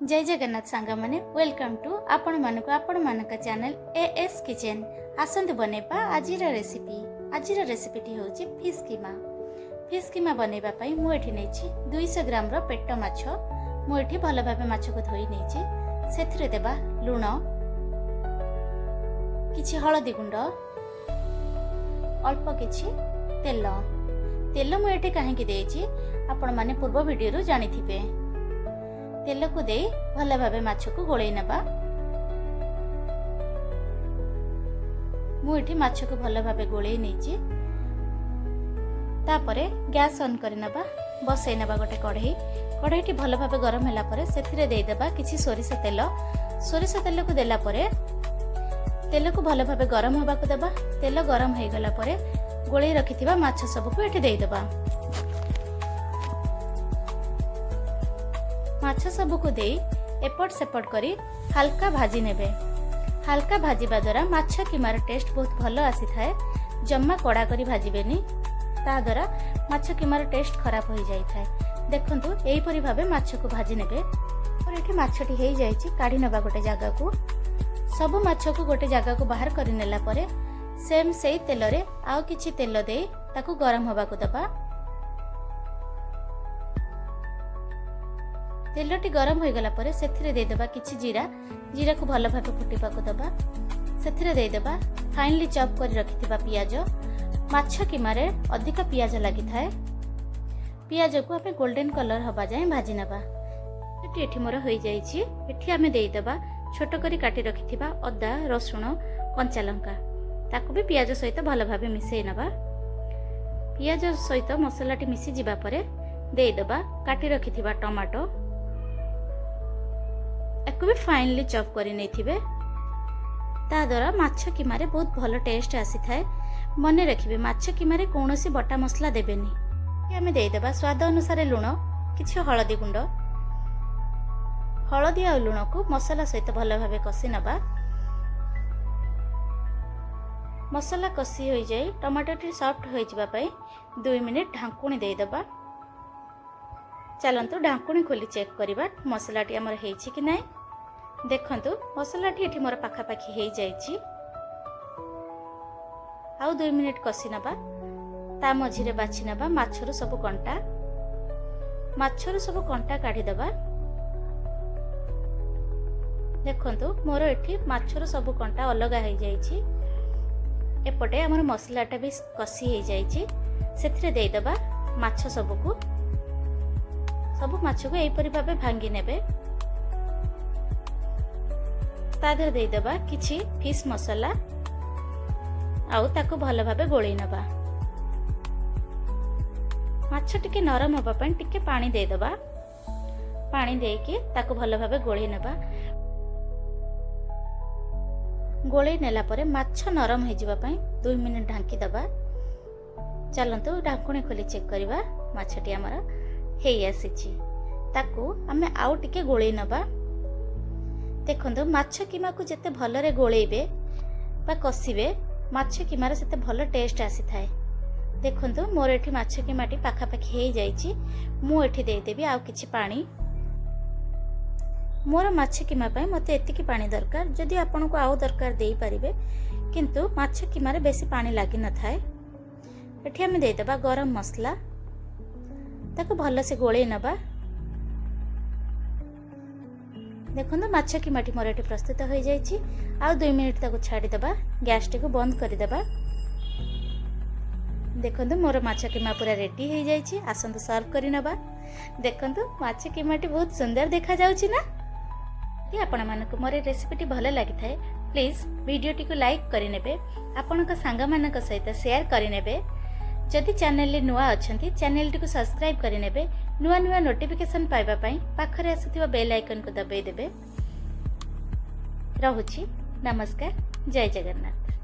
जय जगन्नाथ सांग मैंने वेलकम टू आपण मानक आपण मानक चैनल एएस किचन। आसंतु बनेबा आजिर रेसिपी होची फिश कीमा। फिश कीमा बनेबा पई मु एठी नेछि 200 ग्राम रो पेट माछ। मु एठी भलो भाबे माछ को धोई नेछि। सेथिरे देबा लूण, किछि हळदी गुंड, अल्प किछि तेल। तेल मु एठी काहेकि देछि आपण माने पूर्व वीडियो रो जानि थिबे। तेल को दे भल भाबे माछ को गोळै नबा। मु एठी माछ को भल भाबे गोळै नेछि। तापरे गैस ऑन करि नबा। बसै नबा गोटे कढ़ाई भल भाबे गरम होला परे सेथिरे देई देबा किछि सोरिष तेल को देला परे तेल को भल भाबे गरम होबा को देबा। तेल गरम हे गला परे गोळै रखिथिबा माछ सब को एठी देई देबा। माछ सब को दे एपट सेपट करी हल्का भाजी नेबे। हल्का भाजीबा द्वारा माछ कीमार टेस्ट बहुत भलो आसी थाए। जम्मा कड़ा करी भाजीबेनी, ता द्वारा माछ कीमार टेस्ट खराब हो जाई थाए। देखंतु एई परि भाबे माछ को भाजी नेबे। और एठी माछटी हेई जाईची काढी नबा गोटे जागा को। सब माछ को गोटे जागा को बाहर करि नेला परे सेम सेई तेल रे आउ किछि तेल दे ताकू गरम होबा को दबा। तेलटी गरम हो गला परे सेथिरे दे देबा किछि जीरा को भलो भाबे फुटिबा को दबा। सेथिरे दे देबा फाइनली चॉप कर रखिथिबा पियाज। माछ कीमारे अधिक पियाज लागि थाए। पियाज को आपे गोल्डन कलर हबा जाय भाजी नबा। एठी मोर होई जाईछि। एठी हमें दे देबा छोट करी काटी रखिथिबा अदा, रसुण, कंचा लंका। ताकू भी पियाज सहित भलो भाबे मिसै नबा। पियाज सहित मसलाटी मिसी जिबा परे दे देबा काटी रखिथिबा टमाटो। एको भी फाइनली चॉप करी नै थिबे। ता द्वारा माछ कीमारे बहुत भलो टेस्ट आसी थाए। मने रखिबे माछ कीमारे कोनोसी बटा मसला देबेनी। हमें दे देबा स्वाद अनुसार लूण, किछि हळदी गुंड। हळदी आ लूण को मसला सहित भलो भाबे कसी नबा। मसला कसी होई जाय टमाटोटी सॉफ्ट होई जिबा पई 2 मिनिट ढांकुणी दे देबा। चलंतु ढांकुणी खोली चेक करिबा मसलाटी हमर हेछि कि नै। देखंतु मसलाटी एठी मोर पाखा पाखी हेई जाईछि। आउ 2 मिनिट कसी नबा। ता मझिरे बाछि नबा माछरो सब कंटा काढी दबा। देखंतु मोर एठी माछरो सब कंटा अलगा हेई जाईछि। एपटे हमर मसलाटा भी कसी हेई जाईछि। सेथिरे देई दबा माछ सब माछ को एई परि भाबे भांगी नेबे। ता देर देई दबा किछि फिश मसाला आउ ताको भलो भाबे गोळै नबा। माछ टिके नरम होबा पय टिके पानी देई दबा। पानी देके ताको भलो भाबे गोळै नबा। गोळै नेला परे माछ नरम हे जिबा पय 2 मिनिट ढांकी दबा। चलंतु ढांकुणी खोली चेक करिबा। माछटी हमर हेई आसीछि। ताकू हमें आउ टिके गोळै नबा। देखंतु माछ कीमा को जते भलरे गोळैबे बा कसिबे माछ कीमार सेते भलो टेस्ट आसी थाए। देखंतु मोर एठी माछ कीमाटी पाखा पाखी हेई जाईछि। मु एठी देई देबी आउ किछि पानी। मोर माछ कीमा पय मते एतिकी पानी दरकार। जदि आपन को आउ दरकार देई परिबे, किंतु माछ कीमारे बेसी पानी लागि न थाए। एठी हमें देई देबा गरम मसला। ताको भलो से गोळै नबा। देखो माछ कीमाटी मोर एठी प्रस्तुत हो जाइछि। आउ 2 मिनिट ताको छाड़ी देबा। गैस टी को बंद कर देबा। देखो मोर माछ कीमा पूरा रेडी हो जाइछि। आसंतु सर्व करि नबा। देखंतु माछ कीमाटी बहुत सुंदर देखा जाउछि ना। यदि आपण मानक मोर रेसिपीटी भलो लागि थाए प्लीज वीडियोटी को लाइक करि नेबे। आपनक सांग मानक सहित शेयर करि नेबे। जदि चैनल ले नुआ अछंती चैनल टी को सब्सक्राइब करि नेबे। नुआ नोटिफिकेशन पाइबा पई पाखरे आसुथिबा बेल आइकन को दबाई देबे। रहुछि। नमस्कार। जय जगन्नाथ।